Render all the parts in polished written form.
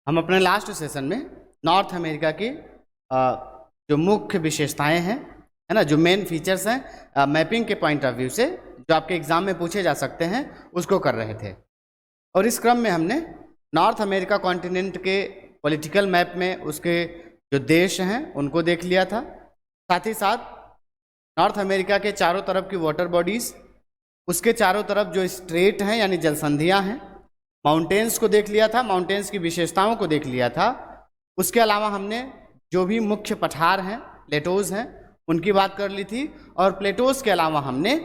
हम अपने last session में नॉर्थ अमेरिका की जो मुख्य विशेषताएं हैं, है ना, जो मेन फीचर्स हैं मैपिंग के पॉइंट ऑफ व्यू से, जो आपके एग्जाम में पूछे जा सकते हैं, उसको कर रहे थे। और इस क्रम में हमने नॉर्थ अमेरिका कॉन्टिनेंट के पॉलिटिकल मैप में उसके जो देश हैं उनको देख लिया था। साथ ही साथ नॉर्थ अमेरिका के चारों तरफ की वाटर बॉडीज़, उसके चारों तरफ जो स्ट्रेट हैं यानी जलसंधियाँ हैं, माउंटेन्स को देख लिया था, माउंटेन्स की विशेषताओं को देख लिया था। उसके अलावा हमने जो भी मुख्य पठार हैं, प्लेटोज़ हैं, उनकी बात कर ली थी। और प्लेटोज़ के अलावा हमने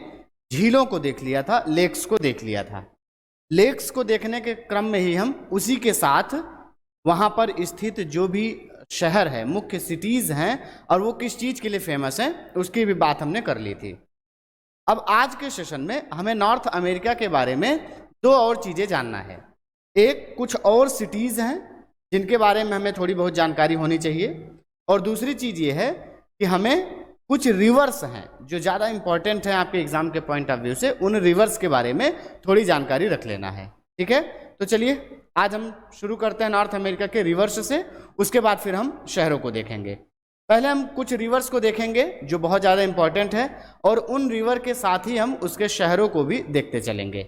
झीलों को देख लिया था, लेक्स को देख लिया था। लेक्स को देखने के क्रम में ही हम उसी के साथ वहाँ पर स्थित जो भी शहर है, मुख्य सिटीज़ हैं और वो किस चीज़ के लिए फेमस हैं, उसकी भी बात हमने कर ली थी। अब आज के सेशन में हमें नॉर्थ अमेरिका के बारे में दो और चीज़ें जानना है। एक, कुछ और सिटीज़ हैं जिनके बारे में हमें थोड़ी बहुत जानकारी होनी चाहिए, और दूसरी चीज़ ये है कि हमें कुछ रिवर्स हैं जो ज़्यादा इंपॉर्टेंट हैं आपके एग्जाम के पॉइंट ऑफ व्यू से, उन रिवर्स के बारे में थोड़ी जानकारी रख लेना है। ठीक है, तो चलिए आज हम शुरू करते हैं नॉर्थ अमेरिका के रिवर्स से, उसके बाद फिर हम शहरों को देखेंगे। पहले हम कुछ रिवर्स को देखेंगे जो बहुत ज़्यादा इंपॉर्टेंट है, और उन रिवर के साथ ही हम उसके शहरों को भी देखते चलेंगे।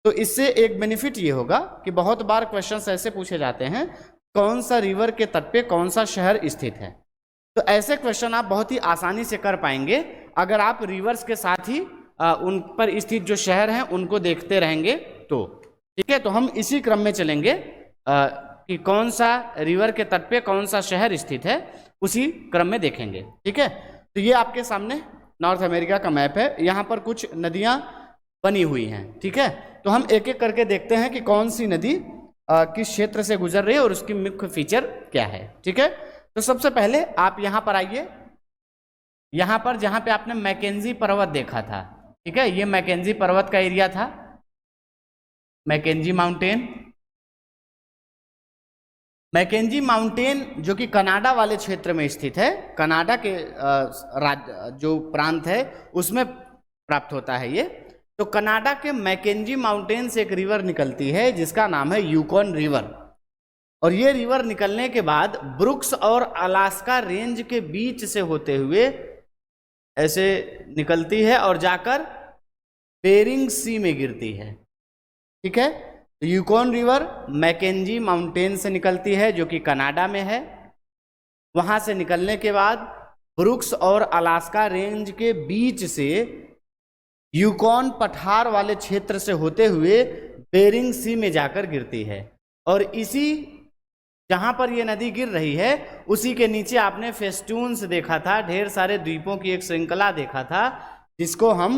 तो इससे एक बेनिफिट ये होगा कि बहुत बार क्वेश्चंस ऐसे पूछे जाते हैं, कौन सा रिवर के तट पे कौन सा शहर स्थित है। तो ऐसे क्वेश्चन आप बहुत ही आसानी से कर पाएंगे अगर आप रिवर्स के साथ ही उन पर स्थित जो शहर हैं उनको देखते रहेंगे तो। ठीक है, तो हम इसी क्रम में चलेंगे कि कौन सा रिवर के तट पे कौन सा शहर स्थित है, उसी क्रम में देखेंगे। ठीक है, तो ये आपके सामने नॉर्थ अमेरिका का मैप है। यहाँ पर कुछ नदियाँ बनी हुई हैं। ठीक है, तो हम एक एक करके देखते हैं कि कौन सी नदी किस क्षेत्र से गुजर रही है और उसकी मुख्य फीचर क्या है। ठीक है, तो सबसे पहले आप यहाँ पर आइए, यहाँ पर जहाँ पे आपने मैकेंजी पर्वत देखा था। ठीक है, ये मैकेंजी पर्वत का एरिया था, मैकेंजी माउंटेन। मैकेंजी माउंटेन जो कि कनाडा वाले क्षेत्र में स्थित है, कनाडा के जो प्रांत है उसमें प्राप्त होता है ये। तो कनाडा के मैकेंजी माउंटेन से एक रिवर निकलती है जिसका नाम है यूकॉन रिवर, और ये रिवर निकलने के बाद ब्रुक्स और अलास्का रेंज के बीच से होते हुए ऐसे निकलती है और जाकर बेरिंग सी में गिरती है। ठीक है, तो यूकॉन रिवर मैकेंजी माउंटेन से निकलती है जो कि कनाडा में है। वहाँ से निकलने के बाद ब्रुक्स और अलास्का रेंज के बीच से यूकॉन पठार वाले क्षेत्र से होते हुए बेरिंग सी में जाकर गिरती है। और इसी जहाँ पर ये नदी गिर रही है उसी के नीचे आपने फेस्टून्स देखा था, ढेर सारे द्वीपों की एक श्रृंखला देखा था, जिसको हम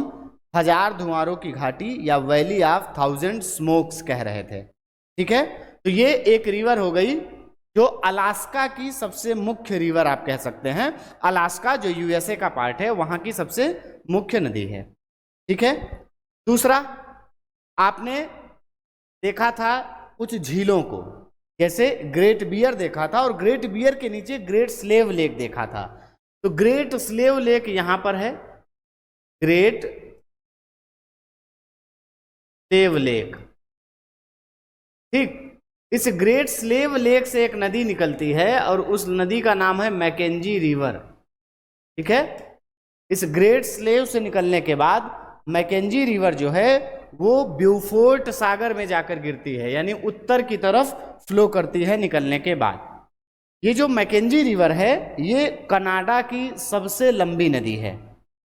1000 धुआरों की घाटी या वैली ऑफ 1000 स्मोक्स कह रहे थे। ठीक है, तो ये एक रिवर हो गई जो अलास्का की सबसे मुख्य रिवर आप कह सकते हैं। अलास्का जो यूएसए का पार्ट है वहाँ की सबसे मुख्य नदी है। ठीक है, दूसरा आपने देखा था कुछ झीलों को, जैसे ग्रेट बियर देखा था, और ग्रेट बियर के नीचे ग्रेट स्लेव लेक देखा था। तो ग्रेट स्लेव लेक यहां पर है, ग्रेट स्लेव लेक। ठीक, इस ग्रेट स्लेव लेक से एक नदी निकलती है और उस नदी का नाम है मैकेंजी रिवर। ठीक है, इस ग्रेट स्लेव से निकलने के बाद मैकेंजी रिवर जो है वो ब्यूफोर्ट सागर में जाकर गिरती है, यानी उत्तर की तरफ फ्लो करती है निकलने के बाद। ये जो मैकेंजी रिवर है ये कनाडा की सबसे लंबी नदी है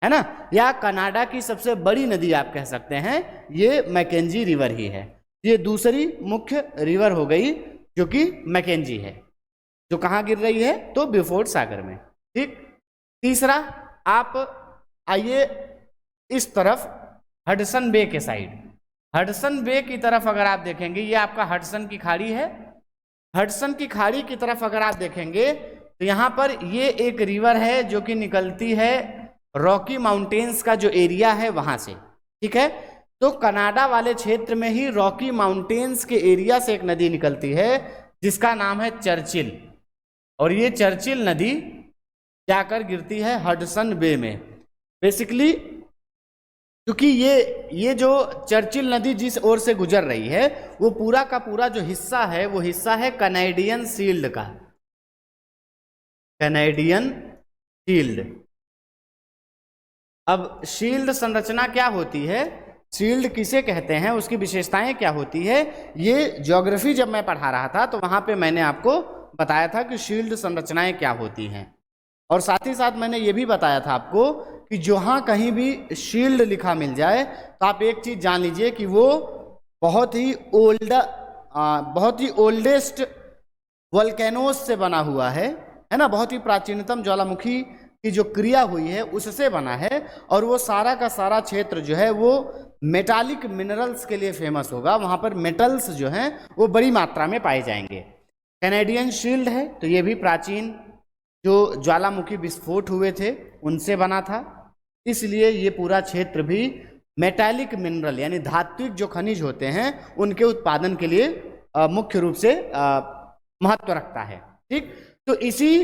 ना, या कनाडा की सबसे बड़ी नदी आप कह सकते हैं, ये मैकेंजी रिवर ही है। ये दूसरी मुख्य रिवर हो गई जो कि मैकेंजी है, जो कहाँ गिर रही है, तो ब्यूफोर्ट सागर में। ठीक, तीसरा आप आइए इस तरफ हडसन बे के साइड। हडसन बे की तरफ अगर आप देखेंगे, ये आपका हडसन की खाड़ी है। हडसन की खाड़ी की तरफ अगर आप देखेंगे तो यहाँ पर ये एक रिवर है जो कि निकलती है रॉकी माउंटेन्स का जो एरिया है वहां से। ठीक है, तो कनाडा वाले क्षेत्र में ही रॉकी माउंटेन्स के एरिया से एक नदी निकलती है जिसका नाम है चर्चिल, और ये चर्चिल नदी जाकर गिरती है हडसन बे में। बेसिकली क्योंकि ये जो चर्चिल नदी जिस ओर से गुजर रही है वो पूरा का पूरा जो हिस्सा है वो हिस्सा है कैनेडियन शील्ड का, कैनेडियन शील्ड। अब शील्ड संरचना क्या होती है, शील्ड किसे कहते हैं, उसकी विशेषताएं क्या होती है, ये ज्योग्राफी जब मैं पढ़ा रहा था तो वहां पे मैंने आपको बताया था कि शील्ड संरचनाएं क्या होती हैं। और साथ ही साथ मैंने ये भी बताया था आपको कि जहाँ कहीं भी शील्ड लिखा मिल जाए तो आप एक चीज जान लीजिए कि वो बहुत ही ओल्डेस्ट वोल्केनोस से बना हुआ है ना, बहुत ही प्राचीनतम ज्वालामुखी की जो क्रिया हुई है उससे बना है। और वो सारा का सारा क्षेत्र जो है वो मेटालिक मिनरल्स के लिए फेमस होगा, वहाँ पर मेटल्स जो हैं वो बड़ी मात्रा में पाए जाएंगे। कैनेडियन शील्ड है तो ये भी प्राचीन जो ज्वालामुखी विस्फोट हुए थे उनसे बना था, इसलिए ये पूरा क्षेत्र भी मेटालिक मिनरल यानी धात्विक जो खनिज होते हैं उनके उत्पादन के लिए मुख्य रूप से महत्व रखता है। ठीक, तो इसी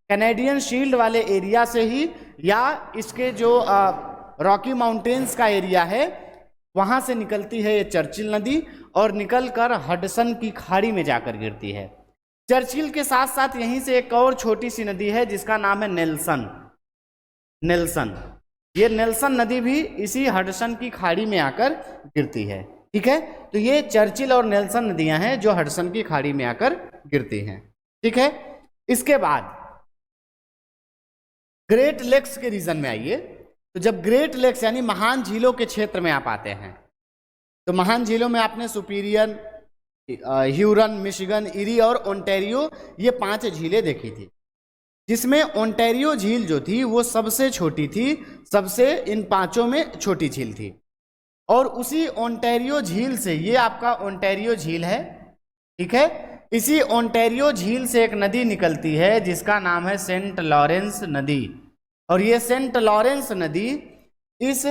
कैनेडियन शील्ड वाले एरिया से ही या इसके जो रॉकी माउंटेन्स का एरिया है वहां से निकलती है ये चर्चिल नदी और निकलकर हडसन की खाड़ी में जाकर गिरती है। चर्चिल के साथ साथ यहीं से एक और छोटी सी नदी है जिसका नाम है नेल्सन। ये नेल्सन नदी भी इसी हडसन की खाड़ी में आकर गिरती है। ठीक है, तो ये चर्चिल और नेल्सन नदियां हैं जो हडसन की खाड़ी में आकर गिरती हैं। ठीक है, इसके बाद ग्रेट लेक्स के रीजन में आइए। तो जब ग्रेट लेक्स यानी महान झीलों के क्षेत्र में आप आते हैं तो महान झीलों में आपने सुपीरियर, ह्यूरन, मिशिगन, इरी और ओंटारियो ये 5 झीलें देखी थी, जिसमें ओंटारियो झील जो थी वो सबसे छोटी थी, सबसे इन 5 में छोटी झील थी। और उसी ओंटारियो झील से, ये आपका ओंटारियो झील है, ठीक है, इसी ओंटारियो झील से एक नदी निकलती है जिसका नाम है सेंट लॉरेंस नदी। और ये सेंट लॉरेंस नदी इस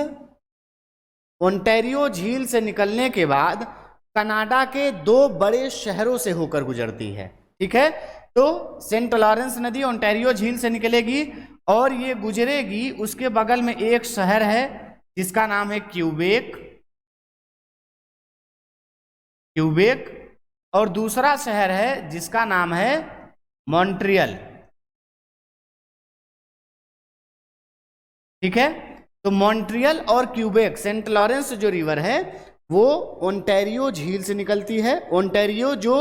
ओंटारियो झील से निकलने के बाद कनाडा के 2 बड़े शहरों से होकर गुजरती है। ठीक है, तो सेंट लॉरेंस नदी ओंटारियो झील से निकलेगी और ये गुजरेगी, उसके बगल में एक शहर है जिसका नाम है क्यूबेक, और दूसरा शहर है जिसका नाम है मॉन्ट्रियल। ठीक है, तो मॉन्ट्रियल और क्यूबेक, सेंट लॉरेंस जो रिवर है वो ओंटारियो झील से निकलती है। ओंटारियो जो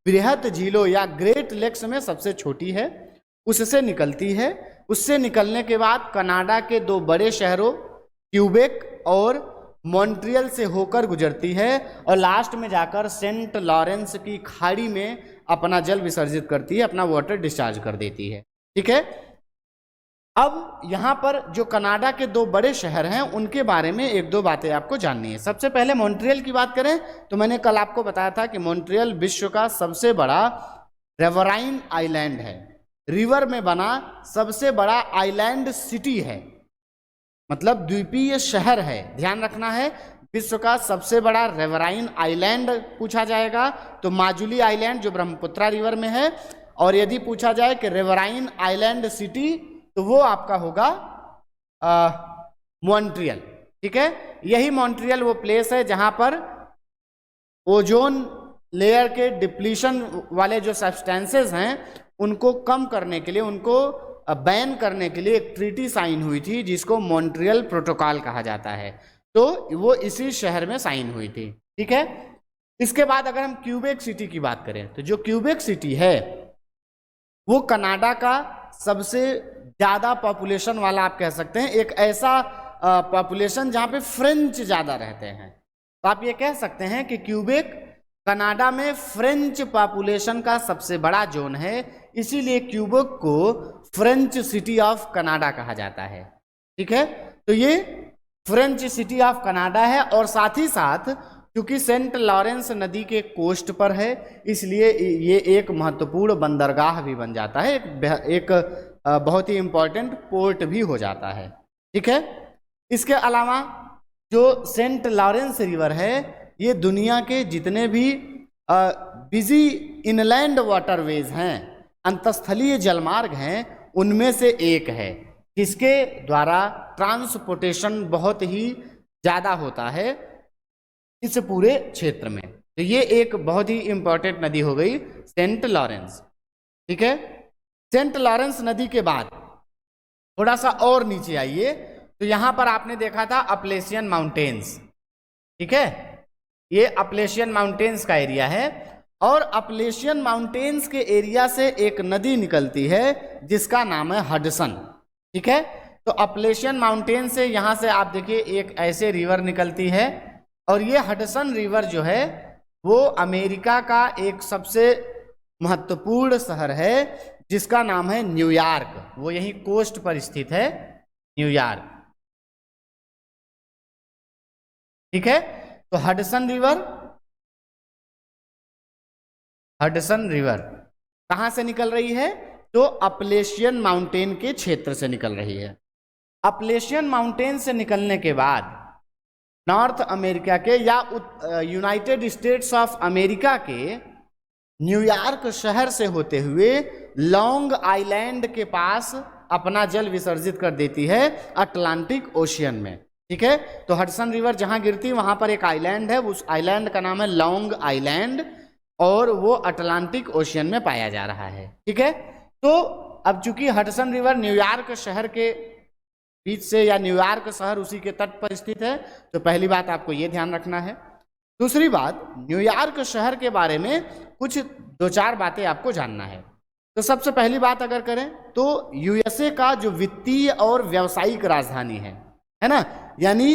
बृहत झीलों या ग्रेट लेक्स में सबसे छोटी है उससे निकलती है। उससे निकलने के बाद कनाडा के 2 बड़े शहरों क्यूबेक और मॉन्ट्रियल से होकर गुजरती है और लास्ट में जाकर सेंट लॉरेंस की खाड़ी में अपना जल विसर्जित करती है, अपना वाटर डिस्चार्ज कर देती है। ठीक है, अब यहाँ पर जो कनाडा के 2 बड़े शहर हैं उनके बारे में 1-2 बातें आपको जाननी है। सबसे पहले मॉन्ट्रियल की बात करें तो मैंने कल आपको बताया था कि मॉन्ट्रियल विश्व का सबसे बड़ा रिवराइन आइलैंड है, रिवर में बना सबसे बड़ा आइलैंड सिटी है, मतलब द्वीपीय शहर है। ध्यान रखना है, विश्व का सबसे बड़ा रिवराइन आइलैंड पूछा जाएगा तो माजुली आइलैंड जो ब्रह्मपुत्रा रिवर में है, और यदि पूछा जाए कि रिवराइन आइलैंड सिटी तो वो आपका होगा मॉन्ट्रियल। ठीक है, यही मॉन्ट्रियल वो प्लेस है जहां पर ओजोन लेयर के डिप्लीशन वाले जो सब्सटेंसेस हैं उनको कम करने के लिए, उनको बैन करने के लिए एक ट्रीटी साइन हुई थी जिसको मॉन्ट्रियल प्रोटोकॉल कहा जाता है। तो वो इसी शहर में साइन हुई थी। ठीक है, इसके बाद अगर हम क्यूबेक सिटी की बात करें तो जो क्यूबेक सिटी है वो कनाडा का सबसे ज़्यादा पॉपुलेशन वाला, आप कह सकते हैं, एक ऐसा पॉपुलेशन जहाँ पे फ्रेंच ज़्यादा रहते हैं। तो आप ये कह सकते हैं कि क्यूबेक कनाडा में फ्रेंच पॉपुलेशन का सबसे बड़ा जोन है, इसीलिए क्यूबेक को फ्रेंच सिटी ऑफ कनाडा कहा जाता है। ठीक है, तो ये फ्रेंच सिटी ऑफ कनाडा है और साथ ही साथ क्योंकि सेंट लॉरेंस नदी के कोस्ट पर है इसलिए ये एक महत्वपूर्ण बंदरगाह भी बन जाता है, एक बहुत ही इम्पोर्टेंट पोर्ट भी हो जाता है। ठीक है, इसके अलावा जो सेंट लॉरेंस रिवर है ये दुनिया के जितने भी बिजी इनलैंड वाटरवेज हैं, अंतस्थलीय जलमार्ग हैं, उनमें से एक है जिसके द्वारा ट्रांसपोर्टेशन बहुत ही ज़्यादा होता है इस पूरे क्षेत्र में। तो ये एक बहुत ही इंपॉर्टेंट नदी हो गई सेंट लॉरेंस। ठीक है, सेंट लॉरेंस नदी के बाद थोड़ा सा और नीचे आइए तो यहां पर आपने देखा था अपलेशियन माउंटेन्स। ठीक है, ये अपलेशियन माउंटेन्स का एरिया है और अपलेशियन माउंटेन्स के एरिया से एक नदी निकलती है जिसका नाम है हडसन। ठीक है, तो अपलेशियन माउंटेन से यहां से आप देखिए एक ऐसे रिवर निकलती है और ये हडसन रिवर जो है वो अमेरिका का एक सबसे महत्वपूर्ण शहर है जिसका नाम है न्यूयॉर्क। वो यही कोस्ट पर स्थित है, न्यूयॉर्क। ठीक है, तो हडसन रिवर कहां से निकल रही है? तो अपलेशियन माउंटेन के क्षेत्र से निकल रही है। अपलेशियन माउंटेन से निकलने के बाद नॉर्थ अमेरिका के या यूनाइटेड स्टेट्स ऑफ अमेरिका के न्यूयॉर्क शहर से होते हुए लॉन्ग आइलैंड के पास अपना जल विसर्जित कर देती है अटलांटिक ओशियन में। ठीक है, तो हडसन रिवर जहां गिरती है वहां पर एक आइलैंड है, उस आइलैंड का नाम है लॉन्ग आइलैंड और वो अटलांटिक ओशियन में पाया जा रहा है। ठीक है, तो अब चूंकि हडसन रिवर न्यूयॉर्क शहर के बीच से या न्यूयॉर्क शहर उसी के तट पर स्थित है, तो पहली बात आपको ये ध्यान रखना है। दूसरी बात, न्यूयॉर्क शहर के बारे में कुछ दो चार बातें आपको जानना है। तो सबसे पहली बात अगर करें तो यूएसए का जो वित्तीय और व्यावसायिक राजधानी है ना, यानी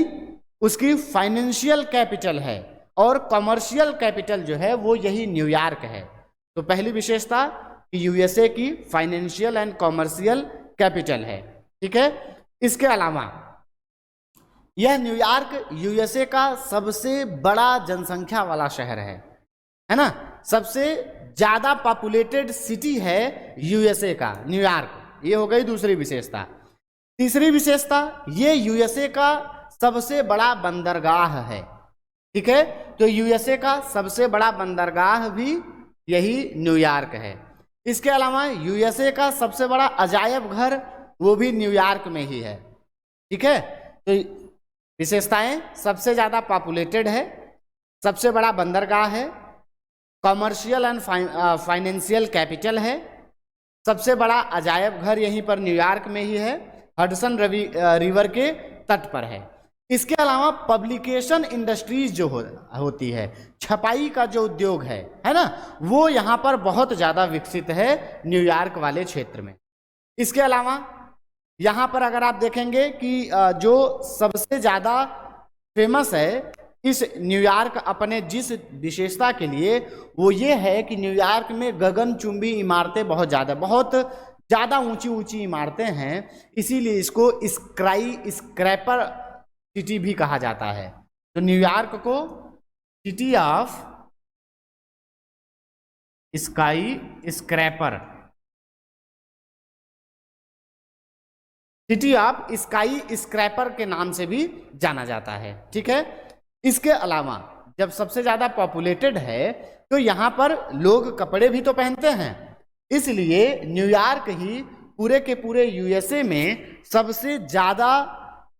उसकी फाइनेंशियल कैपिटल है और कमर्शियल कैपिटल जो है वो यही न्यूयॉर्क है। तो पहली विशेषता कि यूएसए की फाइनेंशियल एंड कमर्शियल कैपिटल है। ठीक है, इसके अलावा यह न्यूयॉर्क यूएसए का सबसे बड़ा जनसंख्या वाला शहर है ना, सबसे ज्यादा पॉपुलेटेड सिटी है यूएसए का न्यूयॉर्क। ये हो गई दूसरी विशेषता। तीसरी विशेषता, ये यूएसए का सबसे बड़ा बंदरगाह है। ठीक है, तो यूएसए का सबसे बड़ा बंदरगाह भी यही न्यूयॉर्क है। इसके अलावा यूएसए का सबसे बड़ा अजायब घर वो भी न्यूयॉर्क में ही है। ठीक है, तो विशेषताएं, सबसे ज्यादा पॉपुलेटेड है, सबसे बड़ा बंदरगाह है, कमर्शियल एंड फाइनेंशियल कैपिटल है, सबसे बड़ा अजायब घर यहीं पर न्यूयॉर्क में ही है, हडसन रिवर के तट पर है। इसके अलावा पब्लिकेशन इंडस्ट्रीज जो होती है, छपाई का जो उद्योग है ना, वो यहाँ पर बहुत ज़्यादा विकसित है न्यूयॉर्क वाले क्षेत्र में। इसके अलावा यहाँ पर अगर आप देखेंगे कि जो सबसे ज़्यादा फेमस है इस न्यूयॉर्क अपने जिस विशेषता के लिए, वो ये है कि न्यूयॉर्क में गगनचुंबी इमारतें बहुत ज़्यादा ऊंची ऊंची इमारतें हैं, इसीलिए इसको स्क्रैपर सिटी भी कहा जाता है। तो न्यूयॉर्क को city of sky scraper, city of sky scraper के नाम से भी जाना जाता है। ठीक है, इसके अलावा जब सबसे ज्यादा पॉपुलेटेड है तो यहाँ पर लोग कपड़े भी तो पहनते हैं, इसलिए न्यूयॉर्क ही पूरे के पूरे यूएसए में सबसे ज्यादा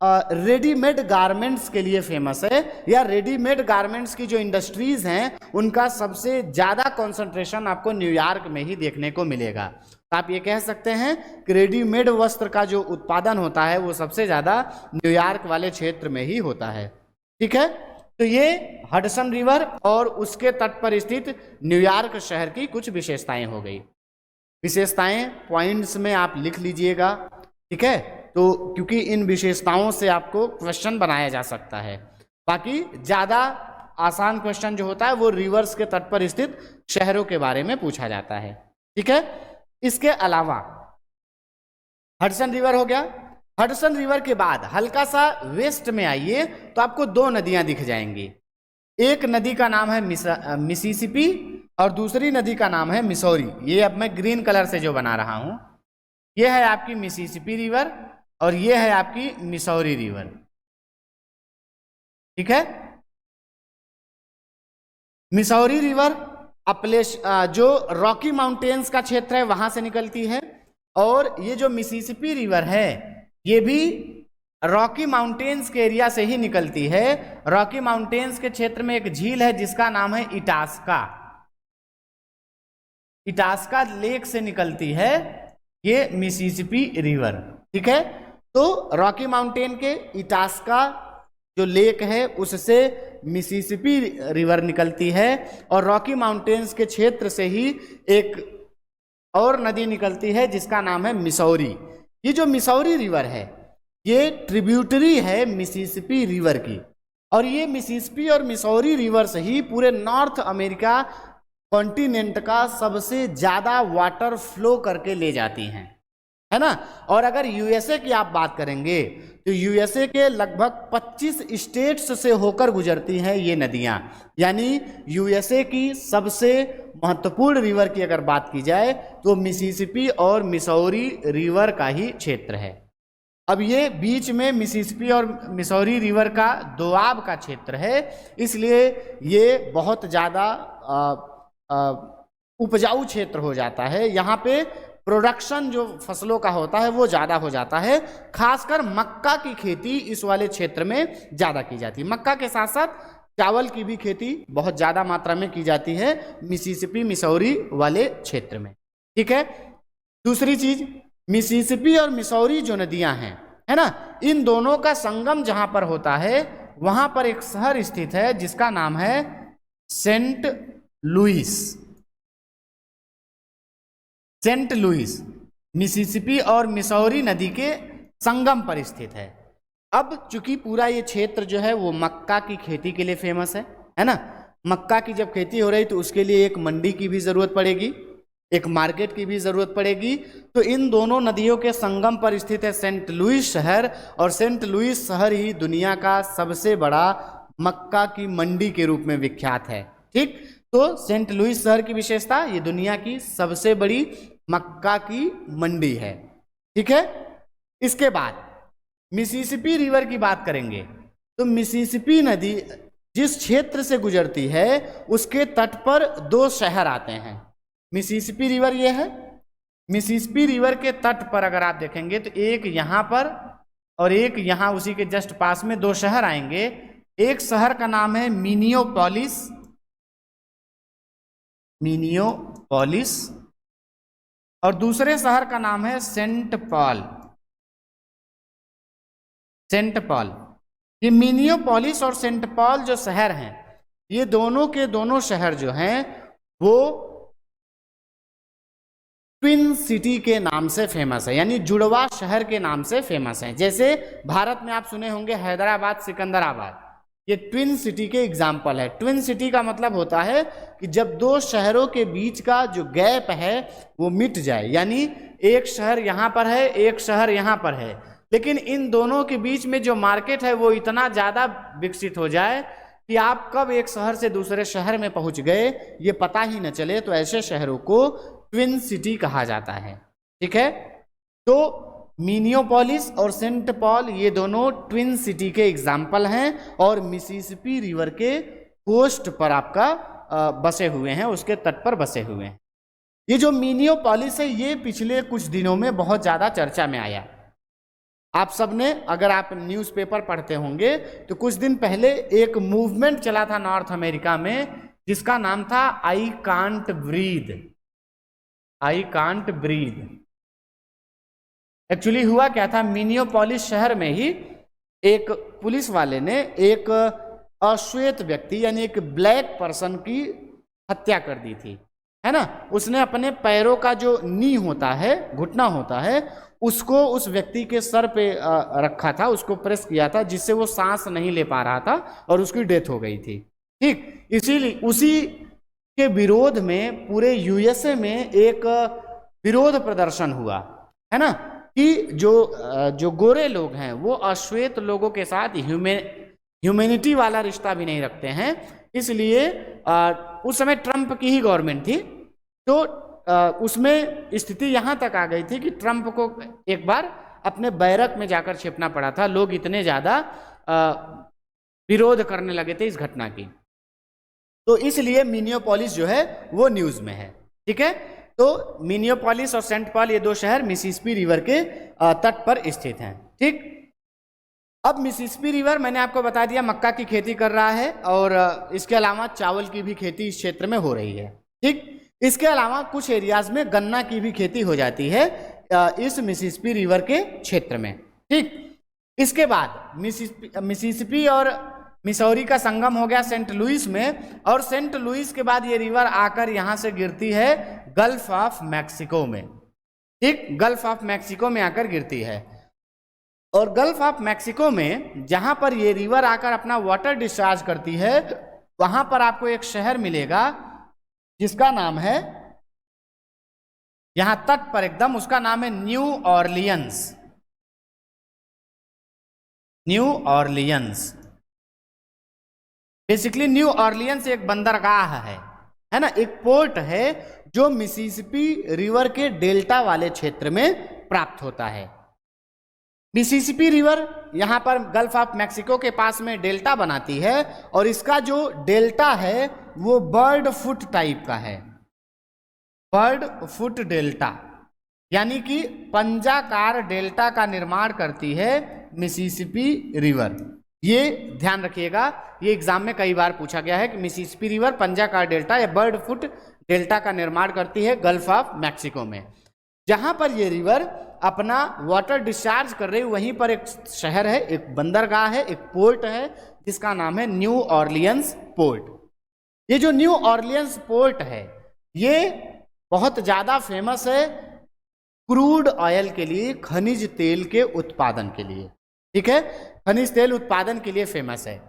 रेडीमेड गारमेंट्स के लिए फेमस है, या रेडीमेड गारमेंट्स की जो इंडस्ट्रीज हैं उनका सबसे ज्यादा कंसंट्रेशन आपको न्यूयॉर्क में ही देखने को मिलेगा। तो आप ये कह सकते हैं कि रेडीमेड वस्त्र का जो उत्पादन होता है वो सबसे ज्यादा न्यूयॉर्क वाले क्षेत्र में ही होता है। ठीक है, तो ये हडसन रिवर और उसके तट पर स्थित न्यूयॉर्क शहर की कुछ विशेषताएं हो गई। विशेषताएं पॉइंट्स में आप लिख लीजिएगा। ठीक है, तो क्योंकि इन विशेषताओं से आपको क्वेश्चन बनाया जा सकता है। बाकी ज्यादा आसान क्वेश्चन जो होता है वो रिवर्स के तट पर स्थित शहरों के बारे में पूछा जाता है। ठीक है, इसके अलावा हडसन रिवर हो गया। हडसन रिवर के बाद हल्का सा वेस्ट में आइए तो आपको दो नदियां दिख जाएंगी। एक नदी का नाम है मिसिसिपी और दूसरी नदी का नाम है मिसौरी। ये अब मैं ग्रीन कलर से जो बना रहा हूं, ये है आपकी मिसिसिपी रिवर और ये है आपकी मिसौरी रिवर। ठीक है, मिसौरी रिवर जो रॉकी माउंटेन्स का क्षेत्र है वहां से निकलती है, और ये जो मिसिसिपी रिवर है ये भी रॉकी माउंटेन्स के एरिया से ही निकलती है। रॉकी माउंटेन्स के क्षेत्र में एक झील है जिसका नाम है इटास्का। इटास्का लेक से निकलती है ये मिसिसिपी रिवर। ठीक है, तो रॉकी माउंटेन के इटास्का जो लेक है उससे मिसिसिपी रिवर निकलती है, और रॉकी माउंटेन्स के क्षेत्र से ही एक और नदी निकलती है जिसका नाम है मिसौरी। ये जो मिसौरी रिवर है ये ट्रिब्यूटरी है मिसिसिपी रिवर की, और ये मिसिसिपी और मिसौरी रिवर से ही पूरे नॉर्थ अमेरिका कॉन्टिनेंट का सबसे ज़्यादा वाटर फ्लो करके ले जाती हैं, है ना। और अगर यूएसए की आप बात करेंगे तो यूएसए के लगभग 25 स्टेट्स से होकर गुजरती हैं ये नदियां। यानी यूएसए की सबसे महत्वपूर्ण रिवर की अगर बात की जाए तो मिसिसिपी और मिसौरी रिवर का ही क्षेत्र है। अब ये बीच में मिसिसिपी और मिसौरी रिवर का दोआब का क्षेत्र है, इसलिए ये बहुत ज़्यादा उपजाऊ क्षेत्र हो जाता है। यहाँ पे प्रोडक्शन जो फसलों का होता है वो ज़्यादा हो जाता है। खासकर मक्का की खेती इस वाले क्षेत्र में ज़्यादा की जाती है। मक्का के साथ साथ चावल की भी खेती बहुत ज़्यादा मात्रा में की जाती है मिसिसिपी मिसौरी वाले क्षेत्र में। ठीक है, दूसरी चीज़, मिसिसिपी और मिसौरी जो नदियाँ हैं, है ना, इन दोनों का संगम जहाँ पर होता है वहाँ पर एक शहर स्थित है जिसका नाम है Saint Louis. Saint Louis Mississippi और मिसौरी नदी के संगम पर स्थित है। अब चूंकि पूरा ये क्षेत्र जो है वो मक्का की खेती के लिए फेमस है ना। मक्का की जब खेती हो रही तो उसके लिए एक मंडी की भी ज़रूरत पड़ेगी, एक मार्केट की भी ज़रूरत पड़ेगी। तो इन दोनों नदियों के संगम पर स्थित है सेंट लुइस शहर, और सेंट लुइस शहर ही दुनिया का सबसे बड़ा मक्का की मंडी के रूप में विख्यात है। ठीक, तो सेंट लुइस शहर की विशेषता, ये दुनिया की सबसे बड़ी मक्का की मंडी है। ठीक है, इसके बाद मिसिसिपी रिवर की बात करेंगे तो मिसिसिपी नदी जिस क्षेत्र से गुजरती है उसके तट पर दो शहर आते हैं। मिसिसिपी रिवर ये है, मिसिसिपी रिवर के तट पर अगर आप देखेंगे तो एक यहाँ पर और एक यहाँ उसी के जस्ट पास में दो शहर आएंगे। एक शहर का नाम है मिनियोपोलिस, मिनियोपोलिस, और दूसरे शहर का नाम है सेंट पॉल। सेंट पॉल, ये मिनियोपोलिस और सेंट पॉल जो शहर हैं ये दोनों के दोनों शहर जो हैं वो ट्विन सिटी के नाम से फेमस है, यानी जुड़वा शहर के नाम से फेमस है। जैसे भारत में आप सुने होंगे हैदराबाद, सिकंदराबाद, ये ट्विन सिटी के एग्जाम्पल है। ट्विन सिटी का मतलब होता है कि जब दो शहरों के बीच का जो गैप है वो मिट जाए, यानी एक शहर यहाँ पर है, एक शहर यहाँ पर है, लेकिन इन दोनों के बीच में जो मार्केट है वो इतना ज़्यादा विकसित हो जाए कि आप कब एक शहर से दूसरे शहर में पहुँच गए ये पता ही न चले, तो ऐसे शहरों को ट्विन सिटी कहा जाता है। ठीक है, तो मिनियोपोलिस और सेंट पॉल ये दोनों ट्विन सिटी के एग्जाम्पल हैं और मिसिसिपी रिवर के कोस्ट पर आपका बसे हुए हैं, उसके तट पर बसे हुए हैं। ये जो मिनियोपोलिस है ये पिछले कुछ दिनों में बहुत ज़्यादा चर्चा में आया। आप सबने, अगर आप न्यूज़पेपर पढ़ते होंगे तो कुछ दिन पहले एक मूवमेंट चला था नॉर्थ अमेरिका में जिसका नाम था I can't breathe. I can't breathe. Actually हुआ क्या था, मिनियोपोलिस शहर में ही एक पुलिस वाले ने एक अश्वेत व्यक्ति यानी एक ब्लैक पर्सन की हत्या कर दी थी, है ना। उसने अपने पैरों का जो नी होता है, घुटना होता है, उसको उस व्यक्ति के सर पे रखा था, उसको प्रेस किया था जिससे वो सांस नहीं ले पा रहा था और उसकी डेथ हो गई थी। ठीक, इसीलिए उसी के विरोध में पूरे यूएसए में एक विरोध प्रदर्शन हुआ, है ना, कि जो गोरे लोग हैं वो अश्वेत लोगों के साथ ह्यूमैनिटी वाला रिश्ता भी नहीं रखते हैं। इसलिए उस समय ट्रंप की ही गवर्नमेंट थी, तो उसमें स्थिति यहाँ तक आ गई थी कि ट्रंप को एक बार अपने बैरक में जाकर छिपना पड़ा था। लोग इतने ज़्यादा विरोध करने लगे थे इस घटना की, तो इसलिए मिनियोपोलिस जो है वो न्यूज़ में है। ठीक है, तो मिनियोपोलिस और सेंट पॉल ये दो शहर मिसिसिपी रिवर के तट पर स्थित हैं। ठीक, अब मिसिसिपी रिवर मैंने आपको बता दिया मक्का की खेती कर रहा है, और इसके अलावा चावल की भी खेती इस क्षेत्र में हो रही है। ठीक, इसके अलावा कुछ एरियाज में गन्ना की भी खेती हो जाती है इस मिसिसिपी रिवर के क्षेत्र में। ठीक, इसके बाद मिसिसिपी और मिसौरी का संगम हो गया सेंट लुइस में, और सेंट लुइस के बाद ये रिवर आकर यहां से गिरती है गल्फ ऑफ मैक्सिको में। ठीक, गल्फ ऑफ मैक्सिको में आकर गिरती है, और गल्फ ऑफ मैक्सिको में जहां पर ये रिवर आकर अपना वाटर डिस्चार्ज करती है, वहां पर आपको एक शहर मिलेगा जिसका नाम है, यहां तट पर एकदम, उसका नाम है new Orleans. New Orleans, basically new Orleans एक बंदरगाह है ना, एक पोर्ट है जो मिसिसिपी रिवर के डेल्टा वाले क्षेत्र में प्राप्त होता है। मिसिसिपी रिवर यहां पर गल्फ ऑफ मैक्सिको के पास में डेल्टा बनाती है, और इसका जो डेल्टा है वो बर्ड फुट टाइप का है, बर्ड फुट डेल्टा, यानी कि पंजाकार डेल्टा का निर्माण करती है मिसिसिपी रिवर। ये ध्यान रखिएगा, ये एग्जाम में कई बार पूछा गया है कि मिसिसिपी रिवर पंजाकार डेल्टा या बर्ड फुट डेल्टा का निर्माण करती है गल्फ ऑफ मैक्सिको में। जहां पर ये रिवर अपना वाटर डिस्चार्ज कर रही है, वहीं पर एक शहर है, एक बंदरगाह है, एक पोर्ट है जिसका नाम है न्यू ऑरलियंस पोर्ट। ये जो न्यू ऑरलियंस पोर्ट है ये बहुत ज़्यादा फेमस है क्रूड ऑयल के लिए, खनिज तेल के उत्पादन के लिए। ठीक है, खनिज तेल उत्पादन के लिए फेमस है।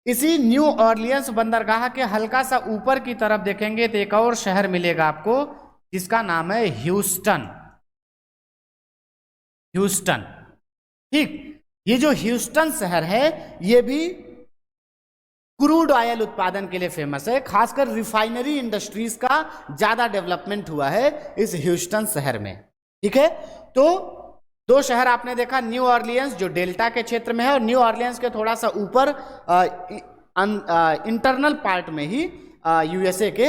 इसी न्यू ऑरलियंस बंदरगाह के हल्का सा ऊपर की तरफ देखेंगे तो एक और शहर मिलेगा आपको जिसका नाम है ह्यूस्टन। ह्यूस्टन, ठीक, ये जो ह्यूस्टन शहर है ये भी क्रूड ऑयल उत्पादन के लिए फेमस है, खासकर रिफाइनरी इंडस्ट्रीज का ज्यादा डेवलपमेंट हुआ है इस ह्यूस्टन शहर में। ठीक है, तो दो शहर आपने देखा, न्यू ऑरलियंस जो डेल्टा के क्षेत्र में है, और न्यू ऑरलियंस के थोड़ा सा ऊपर इंटरनल पार्ट में ही यूएसए के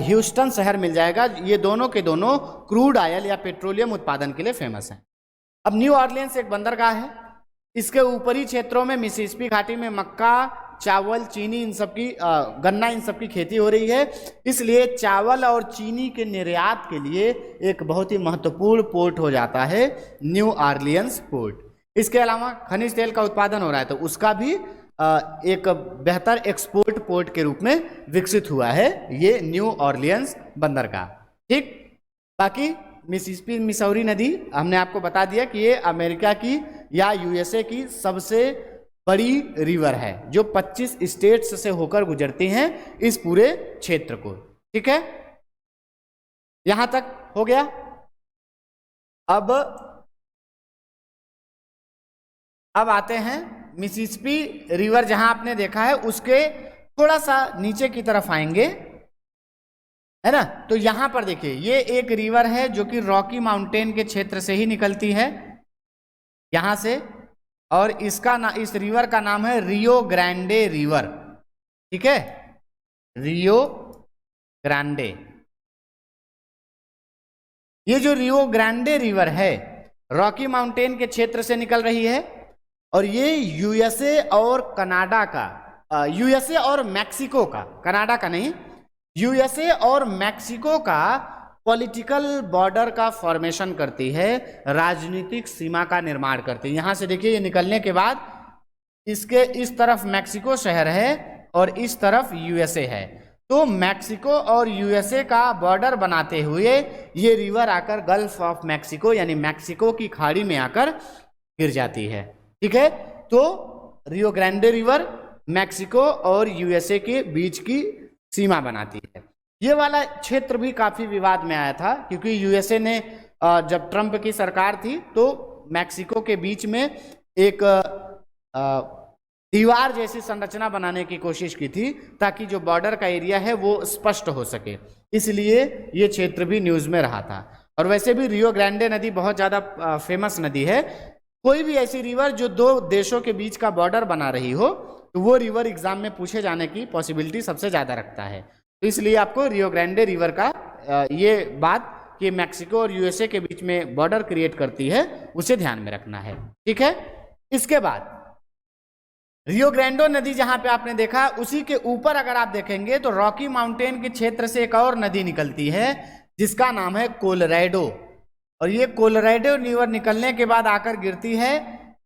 ह्यूस्टन शहर मिल जाएगा। ये दोनों के दोनों क्रूड ऑयल या पेट्रोलियम उत्पादन के लिए फेमस है। अब न्यू ऑरलियंस एक बंदरगाह है, इसके ऊपरी क्षेत्रों में मिसिसिपी घाटी में मक्का, चावल, चीनी, इन सब की गन्ना, इन सब की खेती हो रही है, इसलिए चावल और चीनी के निर्यात के लिए एक बहुत ही महत्वपूर्ण पोर्ट हो जाता है न्यू ऑरलियंस पोर्ट। इसके अलावा खनिज तेल का उत्पादन हो रहा है तो उसका भी एक बेहतर एक्सपोर्ट पोर्ट के रूप में विकसित हुआ है ये न्यू ऑरलियंस बंदरगाह। ठीक, बाकी मिसिसिपी मिसौरी नदी हमने आपको बता दिया कि ये अमेरिका की या यूएसए की सबसे बड़ी रिवर है जो 25 स्टेट्स से होकर गुजरती हैं इस पूरे क्षेत्र को। ठीक है, यहां तक हो गया। अब आते हैं मिसिसिपी रिवर, जहां आपने देखा है उसके थोड़ा सा नीचे की तरफ आएंगे, है ना, तो यहां पर देखिए ये एक रिवर है जो कि रॉकी माउंटेन के क्षेत्र से ही निकलती है यहां से, और इस रिवर का नाम है रियो ग्रांडे रिवर। ठीक है, रियो ग्रांडे। ये जो रियो ग्रांडे रिवर है रॉकी माउंटेन के क्षेत्र से निकल रही है, और ये यूएसए और कनाडा का, यूएसए और मैक्सिको का, कनाडा का नहीं, यूएसए और मैक्सिको का पॉलिटिकल बॉर्डर का फॉर्मेशन करती है, राजनीतिक सीमा का निर्माण करती है। यहां से देखिए ये निकलने के बाद इसके इस तरफ मैक्सिको शहर है और इस तरफ यूएसए है, तो मैक्सिको और यूएसए का बॉर्डर बनाते हुए ये रिवर आकर गल्फ ऑफ मैक्सिको यानी मैक्सिको की खाड़ी में आकर गिर जाती है। ठीक है, तो रियो ग्रांडे रिवर मैक्सिको और यूएसए के बीच की सीमा बनाती है। ये वाला क्षेत्र भी काफी विवाद में आया था क्योंकि यूएसए ने जब ट्रंप की सरकार थी तो मैक्सिको के बीच में एक दीवार जैसी संरचना बनाने की कोशिश की थी ताकि जो बॉर्डर का एरिया है वो स्पष्ट हो सके, इसलिए ये क्षेत्र भी न्यूज में रहा था। और वैसे भी रियो ग्रांडे नदी बहुत ज्यादा फेमस नदी है। कोई भी ऐसी रिवर जो दो देशों के बीच का बॉर्डर बना रही हो तो वो रिवर एग्जाम में पूछे जाने की पॉसिबिलिटी सबसे ज्यादा रखता है, तो इसलिए आपको रियो ग्रांडे रिवर का ये बात कि मैक्सिको और यूएसए के बीच में बॉर्डर क्रिएट करती है उसे ध्यान में रखना है। ठीक है, इसके बाद रियो ग्रैंडो नदी जहां पे आपने देखा, उसी के ऊपर अगर आप देखेंगे तो रॉकी माउंटेन के क्षेत्र से एक और नदी निकलती है जिसका नाम है कोलोराडो। और ये कोलोराडो रिवर निकलने के बाद आकर गिरती है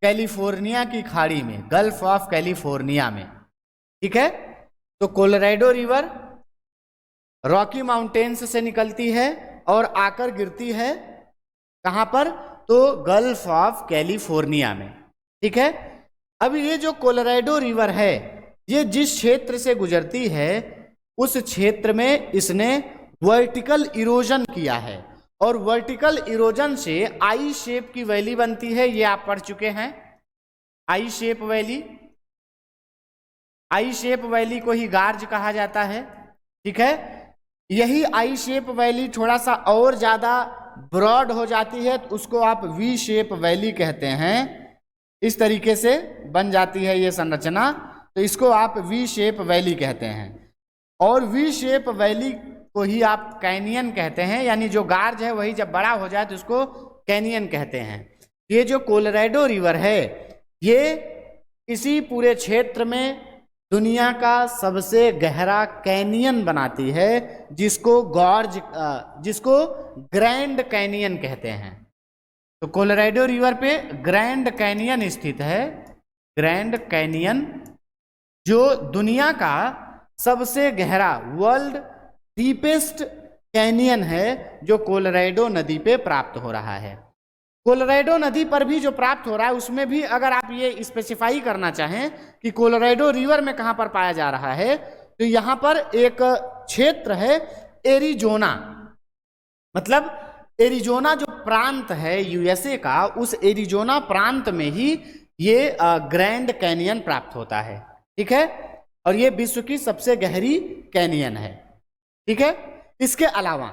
कैलिफोर्निया की खाड़ी में, गल्फ ऑफ कैलिफोर्निया में। ठीक है, तो कोलोराडो रिवर रॉकी माउंटेन्स से निकलती है और आकर गिरती है कहां पर, तो गल्फ ऑफ कैलिफोर्निया में। ठीक है, अब ये जो कोलोराडो रिवर है, ये जिस क्षेत्र से गुजरती है उस क्षेत्र में इसने वर्टिकल इरोजन किया है, और वर्टिकल इरोजन से आई शेप की वैली बनती है। ये आप पढ़ चुके हैं, आई शेप वैली। आई शेप वैली को ही गार्ज कहा जाता है। ठीक है, यही आई शेप वैली थोड़ा सा और ज्यादा ब्रॉड हो जाती है तो उसको आप वी शेप वैली कहते हैं। इस तरीके से बन जाती है ये संरचना, तो इसको आप वी शेप वैली कहते हैं। और वी शेप वैली को ही आप कैनियन कहते हैं, यानी जो गार्ज है वही जब बड़ा हो जाए तो उसको कैनियन कहते हैं। ये जो कोलोराडो रिवर है, ये इसी पूरे क्षेत्र में दुनिया का सबसे गहरा कैनियन बनाती है, जिसको ग्रैंड कैनियन कहते हैं। तो कोलोराडो रिवर पे ग्रैंड कैनियन स्थित है। ग्रैंड कैनियन जो दुनिया का सबसे गहरा, वर्ल्ड डीपेस्ट कैनियन है, जो कोलोराडो नदी पे प्राप्त हो रहा है। कोलोराडो नदी पर भी जो प्राप्त हो रहा है उसमें भी अगर आप ये स्पेसिफाई करना चाहें कि कोलोराडो रिवर में कहां पर पाया जा रहा है, तो यहां पर एक क्षेत्र है एरिजोना। मतलब एरिजोना जो प्रांत है यूएसए का, उस एरिजोना प्रांत में ही ये ग्रैंड कैनियन प्राप्त होता है। ठीक है, और ये विश्व की सबसे गहरी कैनियन है। ठीक है, इसके अलावा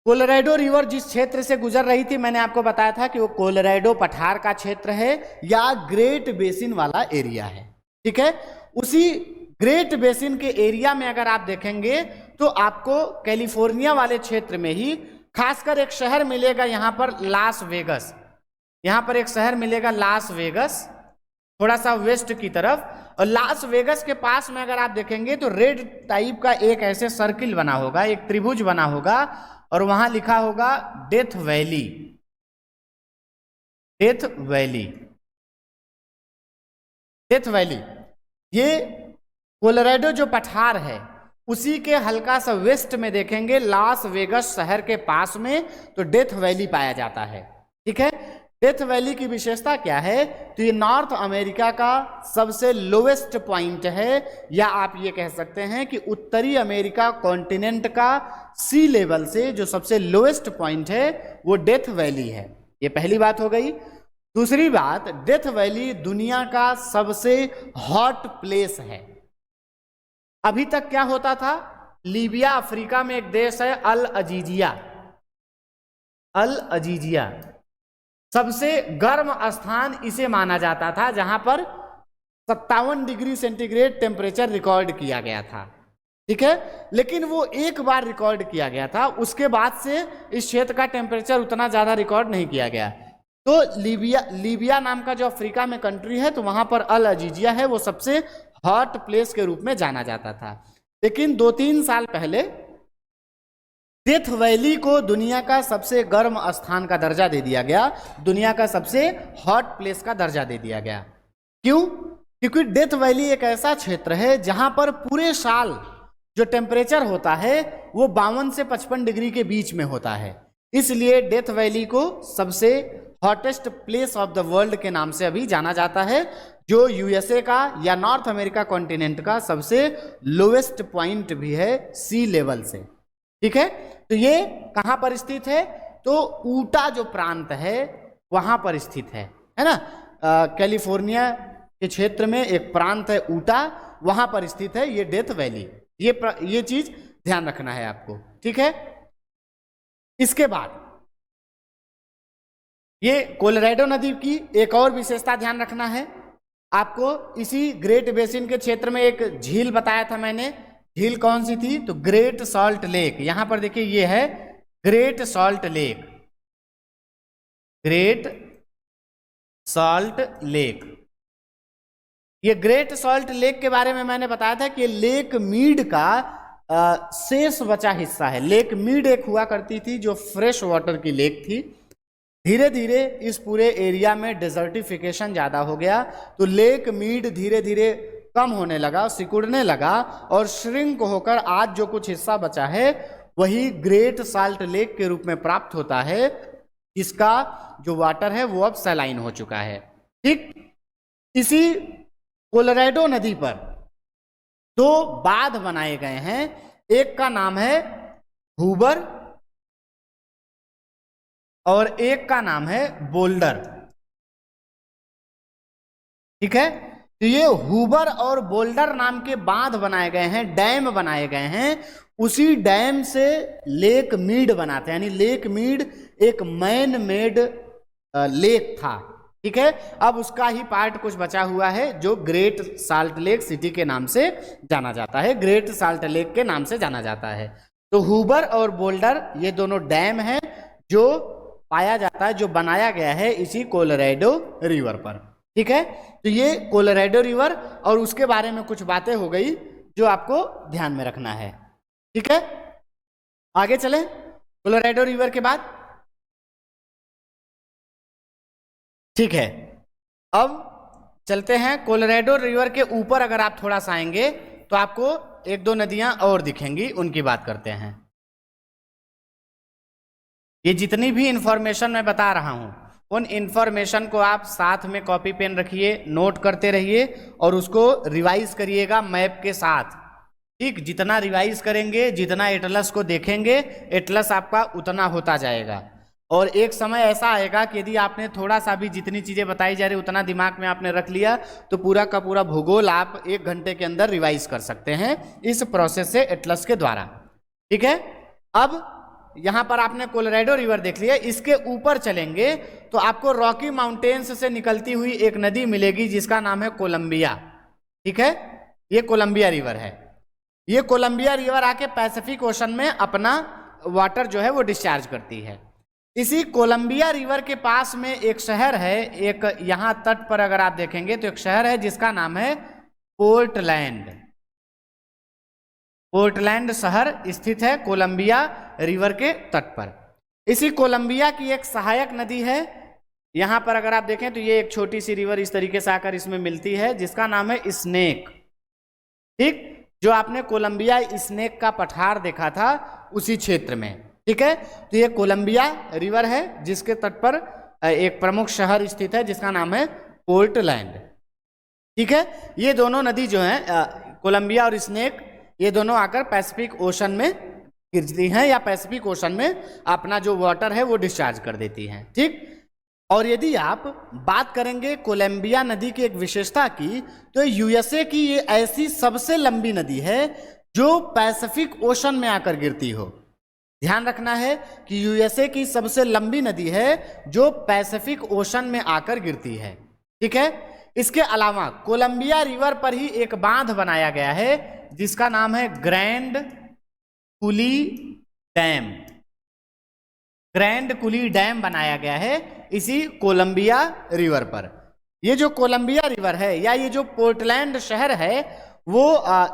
कोलोराडो रिवर जिस क्षेत्र से गुजर रही थी, मैंने आपको बताया था कि वो कोलोराडो पठार का क्षेत्र है या ग्रेट बेसिन वाला एरिया है। ठीक है, उसी ग्रेट बेसिन के एरिया में अगर आप देखेंगे तो आपको कैलिफोर्निया वाले क्षेत्र में ही खासकर एक शहर मिलेगा, यहां पर लास वेगस। यहां पर एक शहर मिलेगा लास वेगस, थोड़ा सा वेस्ट की तरफ। और लास वेगस के पास में अगर आप देखेंगे तो रेड टाइप का एक ऐसे सर्किल बना होगा, एक त्रिभुज बना होगा, और वहां लिखा होगा death valley. Death valley, death valley. ये कोलोराडो जो पठार है उसी के हल्का सा वेस्ट में देखेंगे लास वेगस शहर के पास में, तो डेथ वैली पाया जाता है। ठीक है, डेथ वैली की विशेषता क्या है, तो ये नॉर्थ अमेरिका का सबसे लोवेस्ट पॉइंट है, या आप ये कह सकते हैं कि उत्तरी अमेरिका कॉन्टिनेंट का सी लेवल से जो सबसे लोवेस्ट पॉइंट है वो डेथ वैली है। ये पहली बात हो गई। दूसरी बात, डेथ वैली दुनिया का सबसे हॉट प्लेस है। अभी तक क्या होता था, लीबिया अफ्रीका में एक देश है अल अजीजिया। अल अजीजिया सबसे गर्म स्थान इसे माना जाता था, जहां पर 57 डिग्री सेंटीग्रेड टेम्परेचर रिकॉर्ड किया गया था। ठीक है, लेकिन वो एक बार रिकॉर्ड किया गया था, उसके बाद से इस क्षेत्र का टेम्परेचर उतना ज्यादा रिकॉर्ड नहीं किया गया। तो लीबिया नाम का जो अफ्रीका में कंट्री है, तो वहां पर अल अजीजिया है, वो सबसे हॉट प्लेस के रूप में जाना जाता था। लेकिन 2-3 साल पहले डेथ वैली को दुनिया का सबसे गर्म स्थान का दर्जा दे दिया गया, दुनिया का सबसे हॉट प्लेस का दर्जा दे दिया गया। क्यों? क्योंकि डेथ वैली एक ऐसा क्षेत्र है जहां पर पूरे साल जो टेम्परेचर होता है वो 52 से 55 डिग्री के बीच में होता है। इसलिए डेथ वैली को सबसे hottest place of the world के नाम से अभी जाना जाता है, जो यूएसए का या नॉर्थ अमेरिका कॉन्टिनेंट का सबसे लोवेस्ट पॉइंट भी है सी लेवल से। ठीक है, तो ये कहां पर स्थित है, तो ऊटा जो प्रांत है वहां पर स्थित है ना। कैलिफोर्निया के क्षेत्र में एक प्रांत है ऊटा, वहां पर स्थित है ये डेथ वैली। ये चीज ध्यान रखना है आपको। ठीक है, इसके बाद ये कोलोराडो नदी की एक और विशेषता ध्यान रखना है आपको। इसी ग्रेट बेसिन के क्षेत्र में एक झील बताया था मैंने, झील कौन सी थी, तो ग्रेट सॉल्ट लेक। यहां पर देखिए ये है great salt lake, great salt lake. ये ग्रेट सॉल्ट लेक के बारे में मैंने बताया था कि लेक मीड का शेष बचा हिस्सा है। लेक मीड एक हुआ करती थी जो फ्रेश वाटर की लेक थी। धीरे धीरे इस पूरे एरिया में डेजर्टिफिकेशन ज़्यादा हो गया, तो लेक मीड धीरे धीरे कम होने लगा, सिकुड़ने लगा और श्रिंक होकर आज जो कुछ हिस्सा बचा है वही ग्रेट साल्ट लेक के रूप में प्राप्त होता है, जिसका जो वाटर है वो अब सैलाइन हो चुका है। ठीक इसी कोलोराडो नदी पर दो बांध बनाए गए हैं, एक का नाम है हूबर और एक का नाम है बोल्डर। ठीक है, तो ये हूबर और बोल्डर नाम के बांध बनाए गए हैं, डैम बनाए गए हैं। उसी डैम से लेक मीड बनाते हैं, यानी लेक मीड एक मैन मेड लेक था। ठीक है, अब उसका ही पार्ट कुछ बचा हुआ है जो ग्रेट साल्ट लेक सिटी के नाम से जाना जाता है, ग्रेट साल्ट लेक के नाम से जाना जाता है। तो हूबर और बोल्डर ये दोनों डैम हैं जो पाया जाता है, जो बनाया गया है इसी कोलोराडो रिवर पर। ठीक है, तो ये कोलोराडो रिवर और उसके बारे में कुछ बातें हो गई जो आपको ध्यान में रखना है। ठीक है, आगे चलें। कोलोराडो रिवर के बाद ठीक है, अब चलते हैं कोलोराडो रिवर के ऊपर। अगर आप थोड़ा सा आएंगे तो आपको एक दो नदियां और दिखेंगी, उनकी बात करते हैं। ये जितनी भी इंफॉर्मेशन मैं बता रहा हूं उन इंफॉर्मेशन को आप साथ में कॉपी पेन रखिए, नोट करते रहिए और उसको रिवाइज करिएगा मैप के साथ। ठीक, जितना रिवाइज करेंगे, जितना एटलस को देखेंगे, एटलस आपका उतना होता जाएगा। और एक समय ऐसा आएगा कि यदि आपने थोड़ा सा भी जितनी चीज़ें बताई जा रही उतना दिमाग में आपने रख लिया तो पूरा का पूरा भूगोल आप 1 घंटे के अंदर रिवाइज कर सकते हैं इस प्रोसेस से, एटलस के द्वारा। ठीक है, अब यहाँ पर आपने कोलोराडो रिवर देख लिया, इसके ऊपर चलेंगे तो आपको रॉकी माउंटेन्स से निकलती हुई एक नदी मिलेगी जिसका नाम है कोलंबिया। ठीक है, ये कोलंबिया रिवर है। ये कोलंबिया रिवर आके पैसिफिक ओशन में अपना वाटर जो है वो डिस्चार्ज करती है। इसी कोलंबिया रिवर के पास में एक शहर है, एक यहाँ तट पर अगर आप देखेंगे तो एक शहर है जिसका नाम है पोर्टलैंड। पोर्टलैंड शहर स्थित है कोलंबिया रिवर के तट पर। इसी कोलंबिया की एक सहायक नदी है, यहाँ पर अगर आप देखें तो ये एक छोटी सी रिवर इस तरीके से आकर इसमें मिलती है जिसका नाम है स्नेक। ठीक, जो आपने कोलंबिया स्नेक का पठार देखा था उसी क्षेत्र में। ठीक है, तो ये कोलंबिया रिवर है जिसके तट पर एक प्रमुख शहर स्थित है जिसका नाम है पोर्टलैंड। ठीक है, ये दोनों नदी जो है कोलंबिया और स्नेक, ये दोनों आकर पैसिफिक ओशन में गिरती हैं या पैसिफिक ओशन में अपना जो वाटर है वो डिस्चार्ज कर देती हैं। ठीक, और यदि आप बात करेंगे कोलंबिया नदी की एक विशेषता की तो यूएसए की ये ऐसी सबसे लंबी नदी है जो पैसिफिक ओशन में आकर गिरती हो। ध्यान रखना है कि यूएसए की सबसे लंबी नदी है जो पैसिफिक ओशन में आकर गिरती है। ठीक है, इसके अलावा कोलंबिया रिवर पर ही एक बांध बनाया गया है जिसका नाम है ग्रैंड कुली डैम। ग्रैंड कुली डैम बनाया गया है इसी कोलंबिया रिवर पर। ये जो कोलंबिया रिवर है या ये जो पोर्टलैंड शहर है वो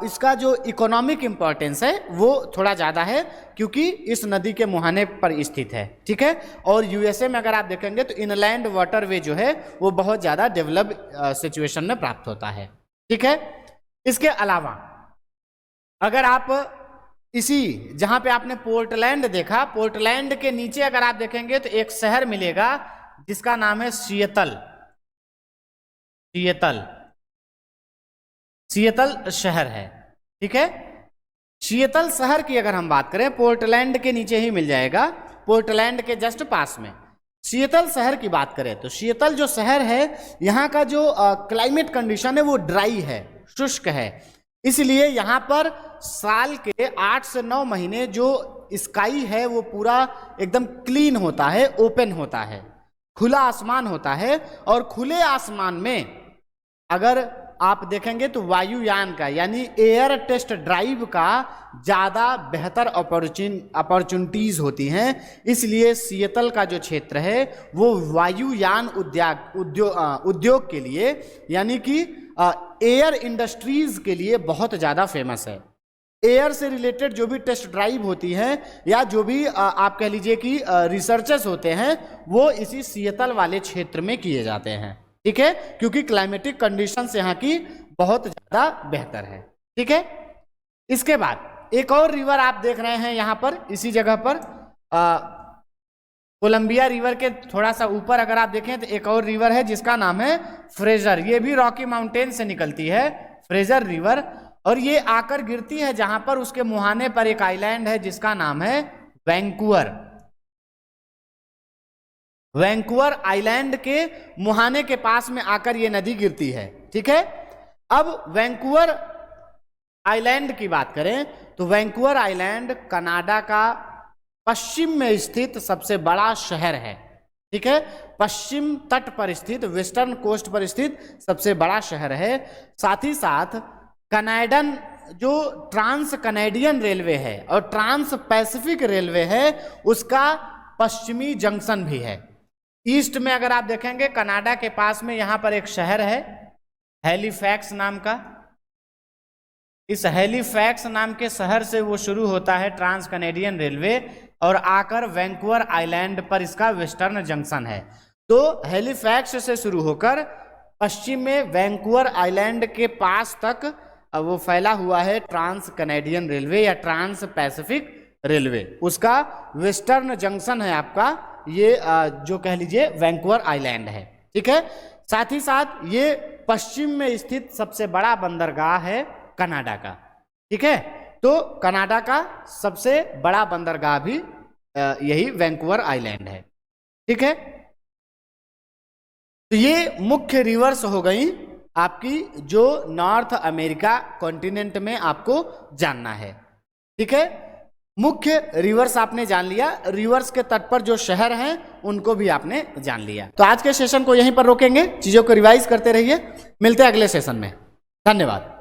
इसका जो इकोनॉमिक इंपॉर्टेंस है वो थोड़ा ज़्यादा है क्योंकि इस नदी के मुहाने पर स्थित है। ठीक है, और यूएसए में अगर आप देखेंगे तो इनलैंड वाटरवे जो है वो बहुत ज़्यादा डेवलप सिचुएशन में प्राप्त होता है। ठीक है, इसके अलावा अगर आप इसी जहाँ पे आपने पोर्टलैंड देखा, पोर्टलैंड के नीचे अगर आप देखेंगे तो एक शहर मिलेगा जिसका नाम है सिएटल। सिएटल सिएटल शहर है। ठीक है, सिएटल शहर की अगर हम बात करें पोर्टलैंड के नीचे ही मिल जाएगा, पोर्टलैंड के जस्ट पास में सिएटल शहर की बात करें तो सिएटल जो शहर है यहाँ का जो क्लाइमेट कंडीशन है वो ड्राई है, शुष्क है। इसलिए यहाँ पर साल के 8 से 9 महीने जो स्काई है वो पूरा एकदम क्लीन होता है, ओपन होता है, खुला आसमान होता है। और खुले आसमान में अगर आप देखेंगे तो वायुयान का यानी एयर टेस्ट ड्राइव का ज़्यादा बेहतर अपॉर्चुनिटीज़ होती हैं। इसलिए सिएटल का जो क्षेत्र है वो वायुयान उद्योग के लिए यानी कि एयर इंडस्ट्रीज़ के लिए बहुत ज़्यादा फेमस है। एयर से रिलेटेड जो भी टेस्ट ड्राइव होती हैं या जो भी आप कह लीजिए कि रिसर्चेस होते हैं वो इसी सिएटल वाले क्षेत्र में किए जाते हैं, ठीक है, क्योंकि क्लाइमेटिक कंडीशंस यहाँ की बहुत ज़्यादा बेहतर है, ठीक है। इसके बाद एक और रिवर आप देख रहे हैं यहाँ पर इसी जगह पर कोलंबिया रिवर के थोड़ा सा ऊपर अगर आप देखें तो एक और रिवर है जिसका नाम है फ्रेजर। ये भी रॉकी माउंटेन से निकलती है फ्रेजर रिवर, और ये आकर गिरती है जहां पर उसके मुहाने पर एक आइलैंड है जिसका नाम है वैंकूवर। वैंकूवर आइलैंड के मुहाने के पास में आकर ये नदी गिरती है, ठीक है। अब वैंकूवर आइलैंड की बात करें तो वैंकूवर आइलैंड कनाडा का पश्चिम में स्थित सबसे बड़ा शहर है, ठीक है। पश्चिम तट पर स्थित, वेस्टर्न कोस्ट पर स्थित सबसे बड़ा शहर है। साथ ही साथ कनाडन जो ट्रांस कनेडियन रेलवे है और ट्रांस पैसिफिक रेलवे है उसका पश्चिमी जंक्शन भी है। ईस्ट में अगर आप देखेंगे कनाडा के पास में यहाँ पर एक शहर है हैलिफैक्स नाम का। इस हैलिफैक्स नाम के शहर से वो शुरू होता है ट्रांस कनेडियन रेलवे और आकर वैंकूवर आइलैंड पर इसका वेस्टर्न जंक्शन है। तो हैलिफैक्स से शुरू होकर पश्चिम में वैंकूवर आइलैंड के पास तक वो फैला हुआ है ट्रांस कनेडियन रेलवे या ट्रांस पैसिफिक रेलवे। उसका वेस्टर्न जंक्शन है आपका ये जो कह लीजिए वैंकूवर आइलैंड है, ठीक है। साथ ही साथ ये पश्चिम में स्थित सबसे बड़ा बंदरगाह है कनाडा का, ठीक है। तो कनाडा का सबसे बड़ा बंदरगाह भी यही वैंकूवर आइलैंड है, ठीक है। तो ये मुख्य रिवर्स हो गई आपकी जो नॉर्थ अमेरिका कॉन्टिनेंट में आपको जानना है, ठीक है। मुख्य रिवर्स आपने जान लिया, रिवर्स के तट पर जो शहर हैं उनको भी आपने जान लिया। तो आज के सेशन को यहीं पर रोकेंगे, चीजों को रिवाइज करते रहिए, मिलते हैं अगले सेशन में। धन्यवाद।